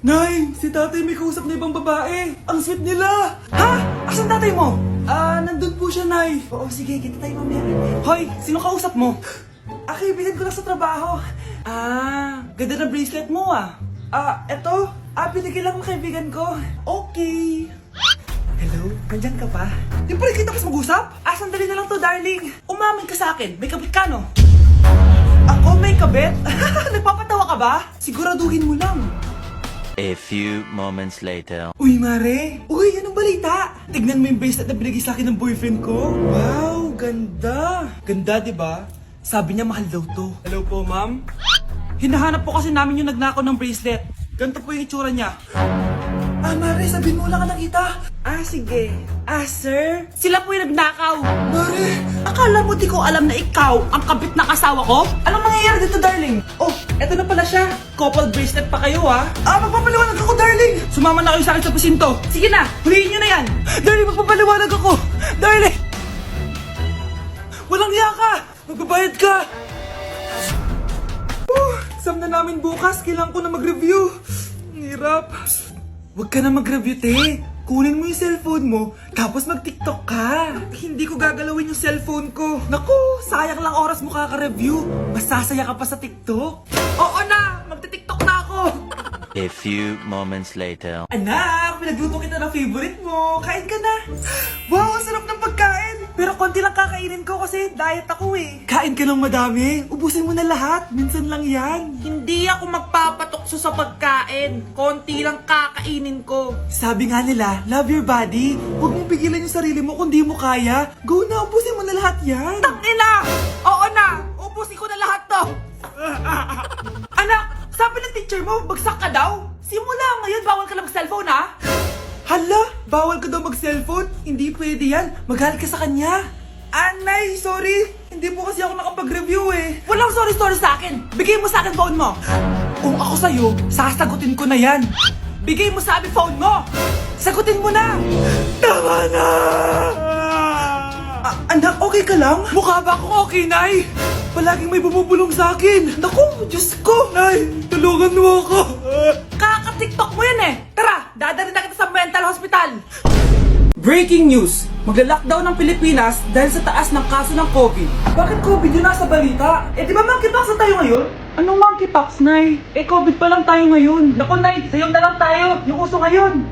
Nay, si tatay may kausap na ibang babae. Ang sweet nila. Ha? Asan tatay mo? Nandun po siya, Nay. Oo, sige, kita tayo mamaya. Hoy, sino kausap mo? Kaibigan ko lang sa trabaho. Ganda na bracelet mo eto. Binigay lang ng kaibigan ko. Okay. Hello? Nandyan ka pa? Di pa rin kita pas mag-usap? Sandali na lang to, darling. Umamin ka sa akin. May kabit ka, no? Ako may kabit? Nagpapatawa ka ba? Siguraduhin mo lang. A few moments later. Uy, Mare! Uy, anong balita? Tignan mo yung bracelet na binigay sa akin ng boyfriend ko. Wow, ganda! Ganda, di ba? Sabi niya mahal daw to. Hello po, ma'am? Hinahanap po kasi namin yung nagnakaw ng bracelet. Ganito po yung itsura niya. Mare, sabihin mo wala ka nakita. Sige. Sir? Sila po yung nagnakaw. Mare! Akala mo di ko alam na ikaw ang kabit ng asawa ko? Anong mangyayari dito, darling? Oh, eto na pala siya. Couple bracelet pa kayo, magpapaliwanag ako, darling. Sumama na kayo sa akin sa pasinto. Sige na, huliin nyo na yan. Darling, magpapaliwanag ako. Darling! Walang hiya ka! Magbabayad ka! Exam na namin bukas. Kailangan ko na mag-review. Ang hirap. Huwag ka na mag-review, te. Kunin mo yung cellphone mo, tapos mag-TikTok ka. Hindi ko gagalawin yung cellphone ko. Naku, sayang lang oras mo kaka-review. Masasaya ka pa sa TikTok. Oo na, magti-TikTok na ako. A few moments later. Anak, pinagluto kita ng favorite mo. Kain ka na. Wow, ang sarap ng pagkain. Pero konti lang kakainin ko kasi diet ako eh. Kain ka ng madami. Ubusin mo na lahat. Minsan lang yan. Hindi ako magpapatukso sa pagkain. Konti lang kakainin ko. Sabi nga nila, love your body. Huwag mong pigilan yung sarili mo kung di mo kaya. Go na, ubusin mo na lahat yan. Tangina! Oo na! Ubusin ko na lahat to. Anak, sabi ng teacher mo, bagsak ka daw. Simula ngayon, bawal ka na mag-cellphone, ha? Hala, bawal ka daw mag-cellphone? Hindi pwede yan. Magalit ka sa kanya. Nay, sorry. Hindi po kasi ako nakapag-review eh. Walang sorry sa akin. Bigay mo sa akin phone mo. Kung ako sa'yo, sasagutin ko na yan. Bigay mo sa akin phone mo. Sagutin mo na. Tama na. Anak, okay ka lang? Mukha ba akong okay, Nay? Palaging may bumubulong sa akin. Naku, Diyos ko. Nay, tulungan mo ako. Kaka-TikTok mo yan eh. Tara, dadalhin na kita sa mental hospital. Breaking news! Magla-lockdown ng Pilipinas dahil sa taas ng kaso ng COVID. Bakit COVID yun nasa balita? Di ba monkeypox na tayo ngayon? Anong monkeypox, Nay? COVID pa lang tayo ngayon. Naku, Nay, sayong na lang tayo. Yung uso ngayon.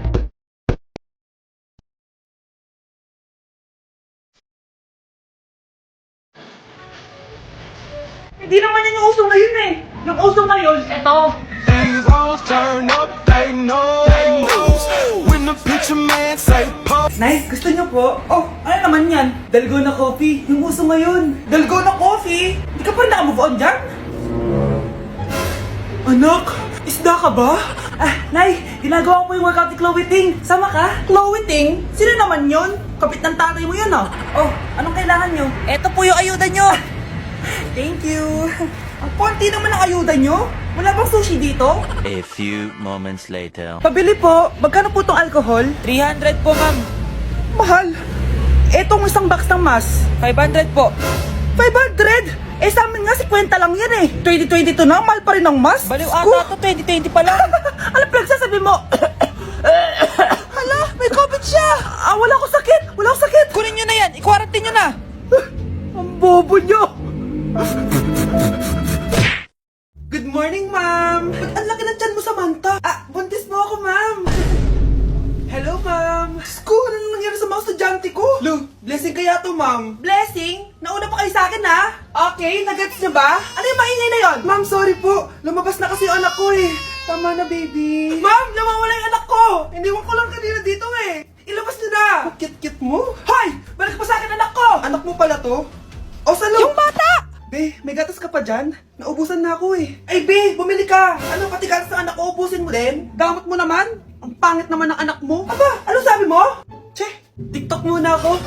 Hindi naman yan yung uso ngayon eh. Yung uso ngayon, eto. Things all turn up, they know. When the picture man say pop. Nice, gusto niyo po? Oh, ano naman yan? Dalgona coffee. Yung uso ngayon. Dalgona coffee? Hindi ka pa rin nakamove on dyan? Anak, isda ka ba? Nay, ginagawa ko po yung workout ni Chloe Ting. Sama ka? Chloe Ting? Sino naman yun? Kapit ng tatay mo yun Oh, anong kailangan nyo? Eto po yung ayuda nyo. Thank you. Ang konti naman ang ayuda nyo. Wala bang sushi dito? A few moments later. Pabili po. Magkano po itong alcohol? 300 po, ma'am. Mahal. Etong isang box ng mas. 500 po. 500? Sa amin nga 50 lang yan eh. 2022 na, mahal pa rin ang mas. Baliw ata to, 2020 pa lang. Ano pinagsasabi mo? Hala, may COVID siya. Wala ko sakit. Wala ko sakit. Kunin nyo na yan. I-quarantine nyo na. Ang bobo nyo. Good morning, ma'am. Ba't ang laki ng tiyan mo, Samantha? Buntis mo ako, ma'am. Hello, ma'am. Sko, ano nangyari sa mga estudyante ko? Lo, blessing kaya to, ma'am. Blessing? Nauna pa kayo sa akin, ha? Okay, nagets niyo ba? Ano yung maingay na yon? Ma'am, sorry po. Lumabas na kasi yung anak ko eh. Tama na, baby. Ma'am, nawawala yung anak ko. Iniwan ko lang kanina dito eh. Ilabas niyo na. Kit-kit mo? Hoy! Balik mo sa akin anak ko! Anak mo pala to? O, salo! Yung bata! Be, may gatas ka pa dyan? Naubusan na ako eh. Ay, Be, bumili ka. Ano, pati gatas ng anak ko, ubusin mo din? Damot mo naman. Ang pangit naman ng anak mo. Aba, ano sabi mo? Che, TikTok muna ako.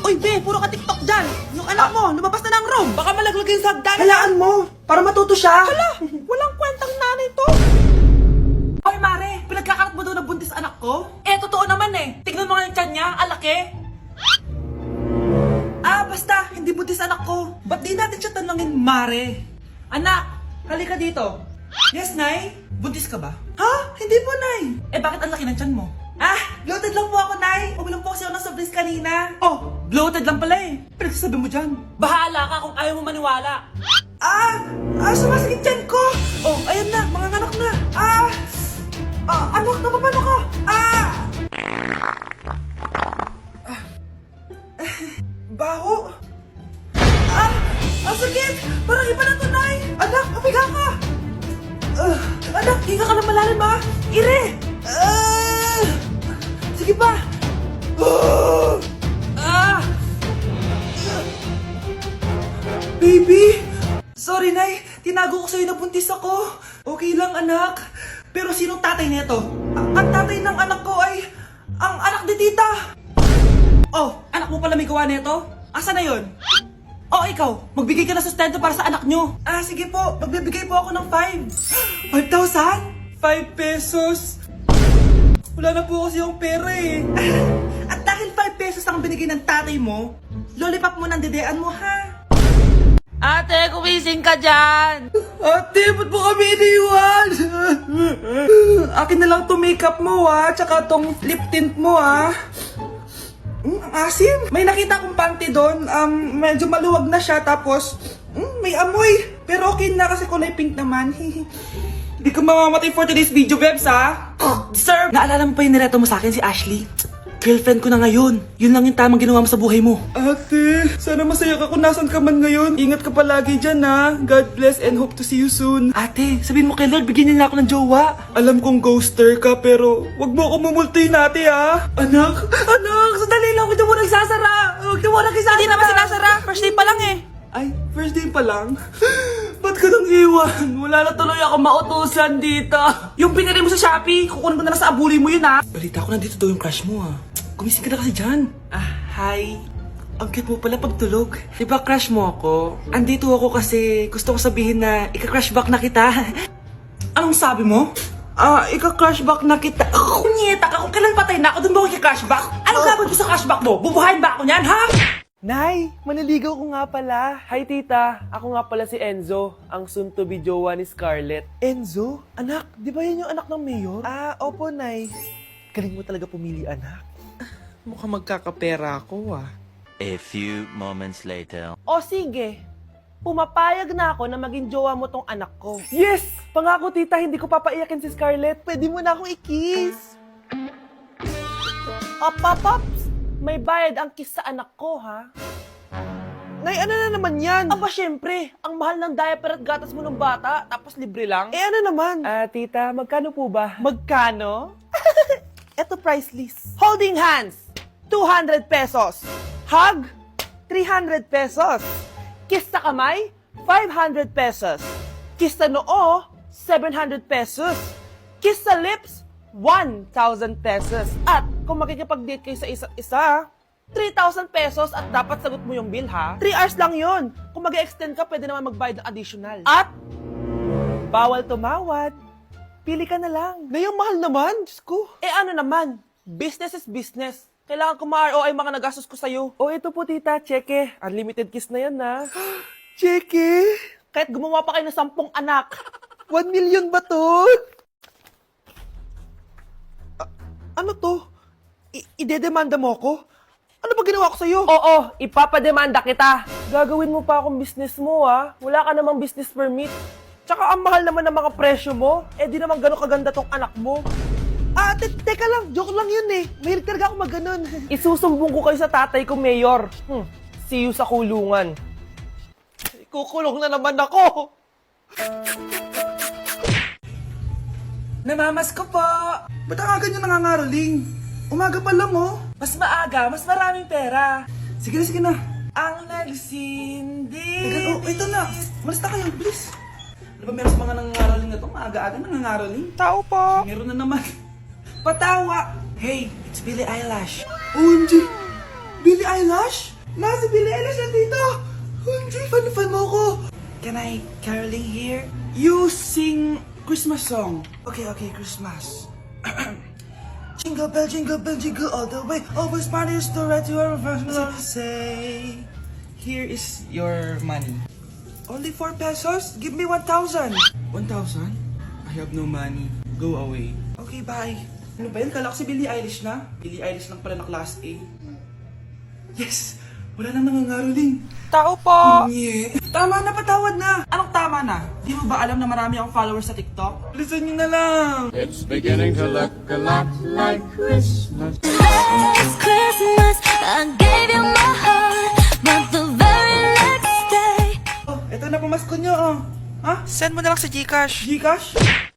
Uy, Be, puro ka TikTok dyan. Yung anak mo, lumabas na ng room. Baka malaglag yung sa hagdan. Halaan mo, para matuto siya. Hala, walang kwentang nanay to. Hoy, Mare, pinagkakarat mo daw na buntis anak ko? Totoo naman eh. Tignan mo nga yung tiyan niya, alaki. Basta, hindi buntis anak ko. Ba't di natin siya tanongin, Mare? Anak, halika dito. Yes, Nay? Buntis ka ba? Ha? Hindi po, Nay. Eh, bakit ang laki ng tiyan mo? Ah, bloated lang po ako, Nay. Uminom po kasi ako ng soft kanina. Oh, bloated lang pala eh. Pinagsasabi mo dyan. Bahala ka kung ayaw mo maniwala. Sumasakit tiyan ko. Oh, ayan na, mga anak na. Anak, napapano ka? Baho. Ang sakit. Parang iba na to, Nay. Anak, papiga ka. Anak, hinga ka na malalim, ha? Ire. Sige pa. Baby! Sorry, Nay. Tinago ko sa'yo na buntis ako. Okay lang, anak. Pero sinong tatay nito? Ang tatay ng anak ko ay ang anak ni tita. Oh, anak mo pala may gawa nito? Asa na yon? Oh, ikaw, magbigay ka na sustento para sa anak nyo. Sige po. Magbibigay po ako ng 5. 5,000? 5 pesos. Wala na po kasi yung pera eh. At dahil 5 pesos ang binigay ng tatay mo, lollipop mo ng dedean mo, ha? Ate, kumising ka dyan! Ate, ba't mo kami iniwan? Akin na lang to makeup mo, ha? Tsaka tong lip tint mo, ha? Ang asim. May nakita akong panty doon. Medyo maluwag na siya. Tapos, may amoy. Pero okay na kasi kulay pink naman. Hindi ka mamamatay for today's video, Bebs, ha? Sir! Naalala mo pa yung nireto mo sa akin si Ashley? Girlfriend ko na ngayon. Yun lang yung tamang ginawa mo sa buhay mo. Ate, sana masaya ka kung nasan ka man ngayon. Ingat ka palagi dyan, ha? God bless and hope to see you soon. Ate, sabihin mo kay Lord, bigyan niya na ako ng jowa. Alam kong ghoster ka, pero wag mo ako mumultuin, ate, ha? Anak, sandali lang. Huwag mo nagsasara. Huwag mo nagsasara. Hindi naman sinasara. First day pa lang eh. Ay, first day pa lang? Ba't ka nang iwan? Wala na tuloy ako mautusan dito. Yung pinili mo sa Shopee, kukunin ko na lang sa abuli mo yun, ha? Balita ko nandito daw yung crush mo, ha? Gumising ka na kasi dyan. Hi. Ang cute mo pala pagtulog. Diba crush mo ako? Andito ako kasi gusto ko sabihin na ika-crush back na kita. Anong sabi mo? Ika-crush back na kita. Kunyeta ka, kung kailan patay na ako, doon ba ako ika-crush back? Anong gagawin ko sa crush back mo? Bubuhayin ba ako niyan, ha? Nay, maniligaw ko nga pala. Hi tita, ako nga pala si Enzo, ang soon-to-be jowa ni Scarlett. Enzo? Anak, di ba yun yung anak ng mayor? Opo, Nay. Galing mo talaga pumili, anak. Mukhang magkakapera ako, A few moments later. O sige, pumapayag na ako na maging jowa mo tong anak ko. Yes! Pangako tita, hindi ko papaiyakin si Scarlett. Pwede mo na akong i-kiss. Pops! May bayad ang kiss sa anak ko, ha? Nay, ano na naman yan? Aba, syempre. Ang mahal ng diaper at gatas mo ng bata, tapos libre lang. Ano naman? Tita, magkano po ba? Magkano? Eto price list. Holding hands, 200 pesos. Hug, 300 pesos. Kiss sa kamay, 500 pesos. Kiss sa noo, 700 pesos. Kiss sa lips, 1,000 pesos. At kung makikipag-date kayo sa isa't isa, 3,000 pesos at dapat sagot mo yung bill, ha? 3 hours lang yon. Kung mag-extend ka, pwede naman magbayad ng additional. At bawal tumawad. Pili ka na lang. Ngayong mahal naman, Diyos ko. Ano naman? Business is business. Kailangan ko ma-ROI mga nagastos ko sa'yo. Ito po tita, cheque. Unlimited kiss na yan, na. Cheque? Kahit gumawa pa kayo ng 10 anak. 1 million ba to? Ano to? Idedemanda mo ako? Ano ba ginawa ko sa'yo? Oo, ipapademanda kita. Gagawin mo pa akong business mo, ha? Wala ka namang business permit. Tsaka ang mahal naman ng mga presyo mo. Di naman gano'ng kaganda tong anak mo. Teka lang. Joke lang yun eh. Mahilig talaga ako mag-ganon. Isusumbong ko kayo sa tatay ko, Mayor. See you sa kulungan. Kukulong na naman ako. Namamas ko po. Ba't ang aga nyo nangangaraling? Umaga pa lang, oh. Mas maaga, mas maraming pera. Sige na. Ang nagsindi. Ito na. Malis na kayo, please. Ano ba meron sa mga nangangaraling na to? Maaga-aga nangangaraling. Tao po. Meron na naman. Patawa. Hey, it's Billie Eilish. OMG. Billie Eilish? Nasa Billie Eilish na dito. OMG, fan mo ko. Can I caroling here? You sing Christmas song. Okay, Christmas. Jingle bell, jingle all the way. Always manage to ride to our first say, here is your money. Only 4 pesos? Give me 1,000. 1,000? I have no money. Go away. Okay, bye. Ano ba yan? Kala ko si Billie Eilish na. Billie Eilish lang pala na class A. Yes! Wala nang nangangaroling. Tao po! Yeah. Tama na, patawad na. Anong tama na? Di mo ba alam na marami akong followers sa TikTok? Listen nyo na lang. It's beginning to look a lot like Christmas. Last Christmas, I gave you my heart, but the very next day. Oh, eto na pamasko nyo, oh. Ha? Send mo na lang sa Gcash. Gcash?